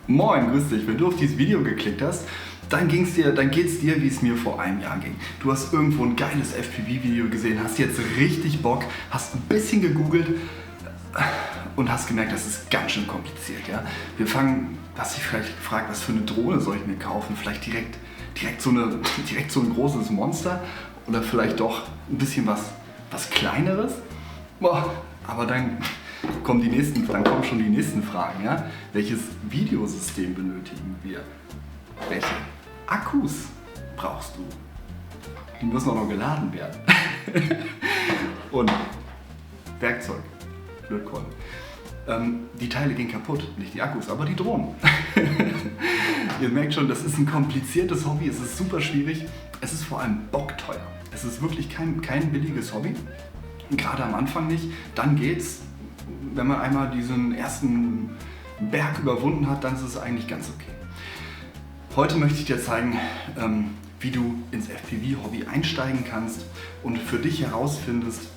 Moin, grüß dich. Wenn du auf dieses Video geklickt hast, dann geht's dir, wie es mir vor einem Jahr ging. Du hast irgendwo ein geiles FPV-Video gesehen, hast jetzt richtig Bock, hast ein bisschen gegoogelt und hast gemerkt, das ist ganz schön kompliziert. Ja? Hast dich vielleicht gefragt, was für eine Drohne soll ich mir kaufen? Vielleicht direkt so ein großes Monster oder vielleicht doch ein bisschen was Kleineres? Boah, aber dann kommen schon die nächsten Fragen. Ja? Welches Videosystem benötigen wir? Welche Akkus brauchst du? Die müssen auch noch geladen werden. Und Werkzeug, Lötkolben. Die Teile gehen kaputt, nicht die Akkus, aber die Drohnen. Ihr merkt schon, das ist ein kompliziertes Hobby, es ist super schwierig, es ist vor allem bockteuer. Es ist wirklich kein billiges Hobby, gerade am Anfang nicht. Dann geht's, wenn man einmal diesen ersten Berg überwunden hat, dann ist es eigentlich ganz okay. Heute möchte ich dir zeigen, wie du ins FPV-Hobby einsteigen kannst und für dich herausfindest,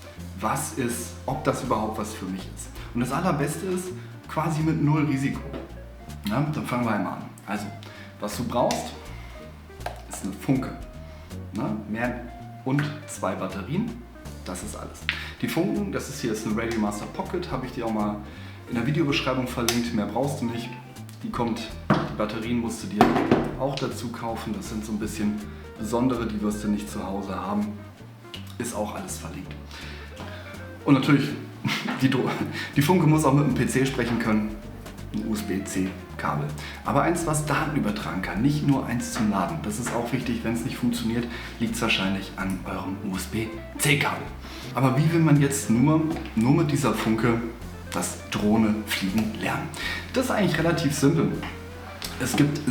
ob das überhaupt was für mich ist. Und das Allerbeste ist, quasi mit null Risiko. Ja, dann fangen wir einmal an. Also, was du brauchst, ist eine Funke. Und 2 Batterien, das ist alles. Die Funken, das ist hier eine Radiomaster Pocket, habe ich dir auch mal in der Videobeschreibung verlinkt, mehr brauchst du nicht. Die Batterien musst du dir auch dazu kaufen, das sind so ein bisschen besondere, die wirst du nicht zu Hause haben. Ist auch alles verlinkt. Und natürlich, die Funke muss auch mit dem PC sprechen können, ein USB-C-Kabel. Aber eins, was Daten übertragen kann, nicht nur eins zum Laden. Das ist auch wichtig, wenn es nicht funktioniert, liegt es wahrscheinlich an eurem USB-C-Kabel. Aber wie will man jetzt nur mit dieser Funke das Drohne fliegen lernen? Das ist eigentlich relativ simpel. Es gibt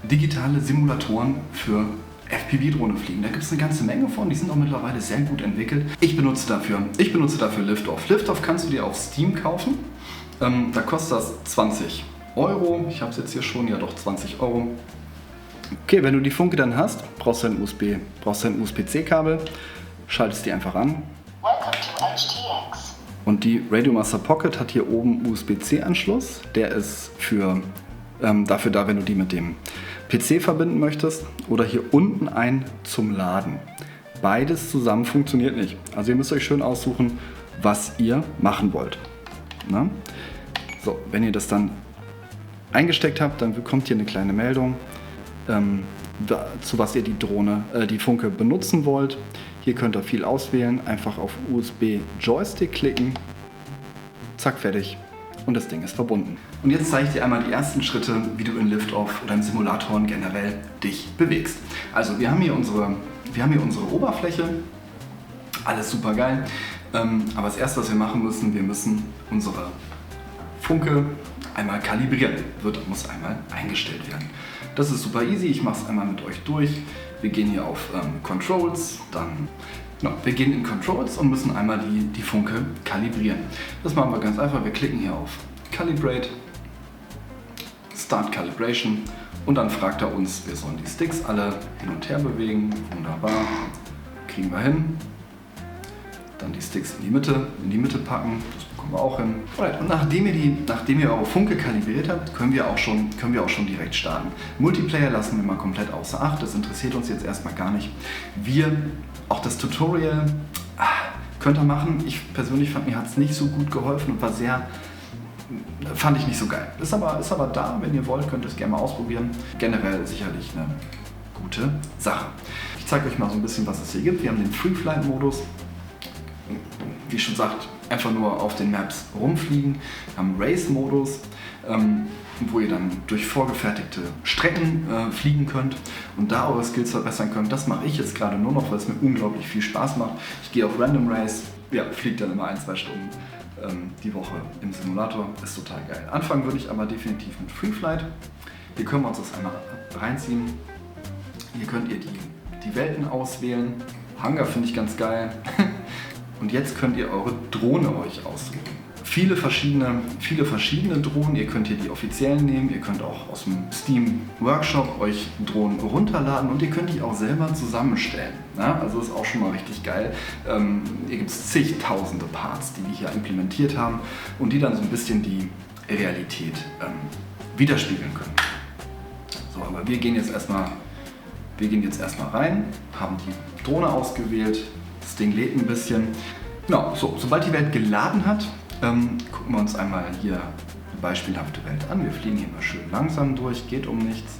digitale Simulatoren für FPV-Drohne fliegen. Da gibt es eine ganze Menge von, die sind auch mittlerweile sehr gut entwickelt. Ich benutze dafür Liftoff. Liftoff kannst du dir auf Steam kaufen. Da kostet das 20 Euro. Ich habe es jetzt hier schon, ja doch 20 Euro. Okay, wenn du die Funke dann hast, brauchst du ein USB-C-Kabel, schaltest die einfach an. Welcome to HTX. Und die Radiomaster Pocket hat hier oben USB-C-Anschluss. Der ist dafür da, wenn du die mit dem PC verbinden möchtest, oder hier unten ein zum Laden. Beides zusammen funktioniert nicht. Also ihr müsst euch schön aussuchen, was ihr machen wollt. Na? So, wenn ihr das dann eingesteckt habt, dann bekommt ihr eine kleine Meldung, zu was ihr die Funke benutzen wollt. Hier könnt ihr viel auswählen, einfach auf USB-Joystick klicken, zack, fertig. Und das Ding ist verbunden. Und jetzt zeige ich dir einmal die ersten Schritte, wie du in Liftoff oder in Simulatoren generell dich bewegst. Also wir haben hier unsere Oberfläche, alles super geil. Aber das erste, was wir machen müssen, wir müssen unsere Funke einmal kalibrieren. Muss einmal eingestellt werden. Das ist super easy, ich mache es einmal mit euch durch. Wir gehen hier auf Controls, wir gehen in Controls und müssen einmal die Funke kalibrieren. Das machen wir ganz einfach, wir klicken hier auf Calibrate, Start Calibration und dann fragt er uns, wir sollen die Sticks alle hin und her bewegen. Wunderbar, kriegen wir hin. Dann die Sticks in die Mitte packen, das bekommen wir auch hin. Und nachdem ihr eure Funke kalibriert habt, können wir auch schon direkt starten. Multiplayer lassen wir mal komplett außer Acht, das interessiert uns jetzt erstmal gar nicht. Auch das Tutorial könnt ihr machen. Ich persönlich fand, mir hat es nicht so gut geholfen und fand ich nicht so geil. Ist aber da, wenn ihr wollt, könnt ihr es gerne mal ausprobieren. Generell sicherlich eine gute Sache. Ich zeige euch mal so ein bisschen, was es hier gibt. Wir haben den Free-Flight-Modus. Wie schon gesagt, einfach nur auf den Maps rumfliegen. Wir haben Race-Modus, wo ihr dann durch vorgefertigte Strecken fliegen könnt und da eure Skills verbessern könnt. Das mache ich jetzt gerade nur noch, weil es mir unglaublich viel Spaß macht. Ich gehe auf Random Race, fliege dann immer 1-2 Stunden die Woche im Simulator. Ist total geil. Anfangen würde ich aber definitiv mit Free Flight. Hier können wir uns das einmal reinziehen. Hier könnt ihr die Welten auswählen. Hangar finde ich ganz geil. Und jetzt könnt ihr eure Drohne euch aussuchen. Viele verschiedene Drohnen, ihr könnt hier die offiziellen nehmen, ihr könnt auch aus dem Steam Workshop euch Drohnen runterladen und ihr könnt die auch selber zusammenstellen. Ja, also ist auch schon mal richtig geil. Hier gibt es zigtausende Parts, die wir hier implementiert haben und die dann so ein bisschen die Realität widerspiegeln können. So, aber wir gehen jetzt erstmal rein, haben die Drohne ausgewählt, das Ding lädt ein bisschen. Genau, so, sobald die Welt geladen hat, gucken wir uns einmal hier eine beispielhafte Welt an. Wir fliegen hier mal schön langsam durch, geht um nichts.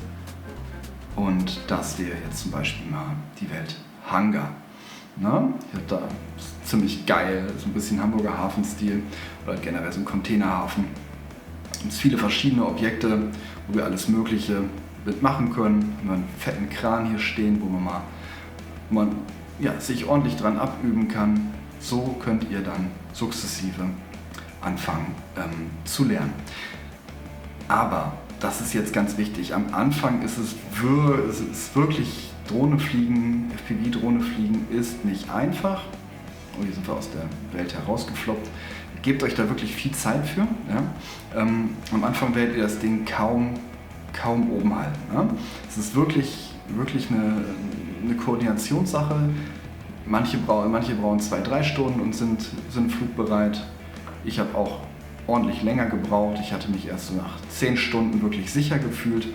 Und das wäre jetzt zum Beispiel mal die Welt Hangar. Na, hier da ist ziemlich geil, so ein bisschen Hamburger Hafenstil oder generell so ein Containerhafen. Es gibt viele verschiedene Objekte, wo wir alles Mögliche mitmachen können. Wir haben einen fetten Kran hier stehen, wo man sich ordentlich dran abüben kann. So könnt ihr dann sukzessive anfangen zu lernen. Aber das ist jetzt ganz wichtig. Am Anfang ist es wirklich Drohnefliegen, FPV-Drohnefliegen ist nicht einfach. Oh, hier sind wir aus der Welt herausgefloppt. Gebt euch da wirklich viel Zeit für. Ja? Am Anfang werdet ihr das Ding kaum oben halten. Ja? Es ist wirklich eine Koordinationssache. Manche brauchen 2-3 Stunden und sind flugbereit. Ich habe auch ordentlich länger gebraucht. Ich hatte mich erst so nach 10 Stunden wirklich sicher gefühlt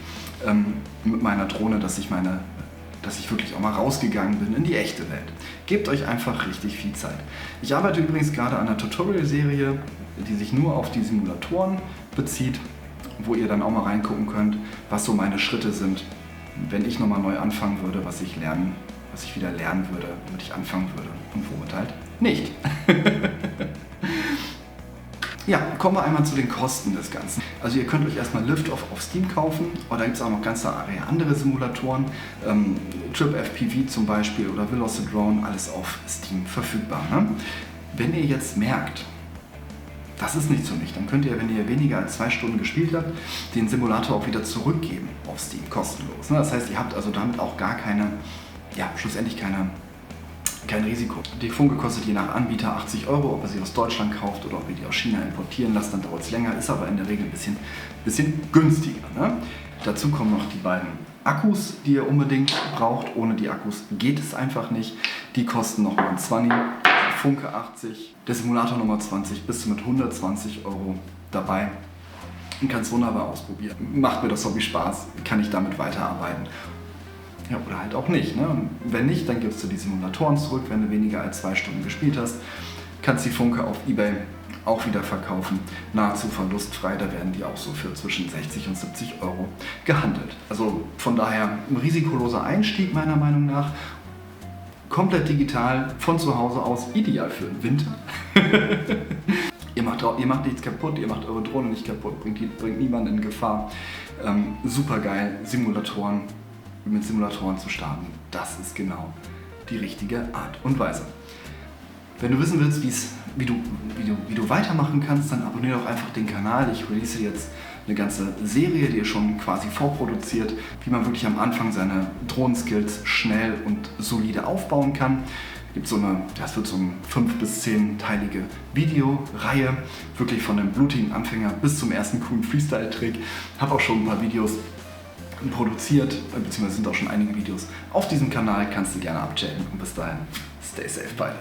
mit meiner Drohne, dass ich wirklich auch mal rausgegangen bin in die echte Welt. Gebt euch einfach richtig viel Zeit. Ich arbeite übrigens gerade an einer Tutorial-Serie, die sich nur auf die Simulatoren bezieht, wo ihr dann auch mal reingucken könnt, was so meine Schritte sind, wenn ich nochmal neu anfangen würde, was ich wieder lernen würde, womit ich anfangen würde und womit halt nicht. Ja, kommen wir einmal zu den Kosten des Ganzen. Also ihr könnt euch erstmal Liftoff auf Steam kaufen, oder da gibt es auch noch ganze Reihe andere Simulatoren, TripFPV zum Beispiel oder Velocidrone, alles auf Steam verfügbar. Ne? Wenn ihr jetzt merkt, das ist nicht für mich, dann könnt ihr, wenn ihr weniger als 2 Stunden gespielt habt, den Simulator auch wieder zurückgeben auf Steam, kostenlos. Ne? Das heißt, ihr habt also damit auch schlussendlich kein Risiko. Die Funke kostet je nach Anbieter 80 €, ob ihr sie aus Deutschland kauft oder ob ihr die aus China importieren lasst, dann dauert es länger, ist aber in der Regel ein bisschen günstiger. Ne? Dazu kommen noch die beiden Akkus, die ihr unbedingt braucht. Ohne die Akkus geht es einfach nicht. Die kosten nochmal ein 20, Funke 80, der Simulator Nummer 20, bist du mit 120 € dabei. Und kannst wunderbar ausprobieren. Macht mir das Hobby Spaß, kann ich damit weiterarbeiten. Ja, oder halt auch nicht. Ne? Und wenn nicht, dann gibst du die Simulatoren zurück, wenn du weniger als 2 Stunden gespielt hast. Kannst die Funke auf eBay auch wieder verkaufen, nahezu verlustfrei. Da werden die auch so für zwischen 60 und 70 € gehandelt. Also von daher ein risikoloser Einstieg meiner Meinung nach. Komplett digital, von zu Hause aus, ideal für den Winter. Ihr macht nichts kaputt, ihr macht eure Drohne nicht kaputt, bringt niemanden in Gefahr. Super geil, mit Simulatoren zu starten, das ist genau die richtige Art und Weise. Wenn du wissen willst, wie du weitermachen kannst, dann abonniere doch einfach den Kanal. Ich release jetzt eine ganze Serie, die ist schon quasi vorproduziert, wie man wirklich am Anfang seine Drohnenskills schnell und solide aufbauen kann. Das wird so eine 5- bis 10-teilige Videoreihe, wirklich von dem blutigen Anfänger bis zum ersten coolen Freestyle-Trick. Habe auch schon ein paar Videos produziert, beziehungsweise sind auch schon einige Videos auf diesem Kanal, kannst du gerne abchecken und bis dahin, stay safe, pilot.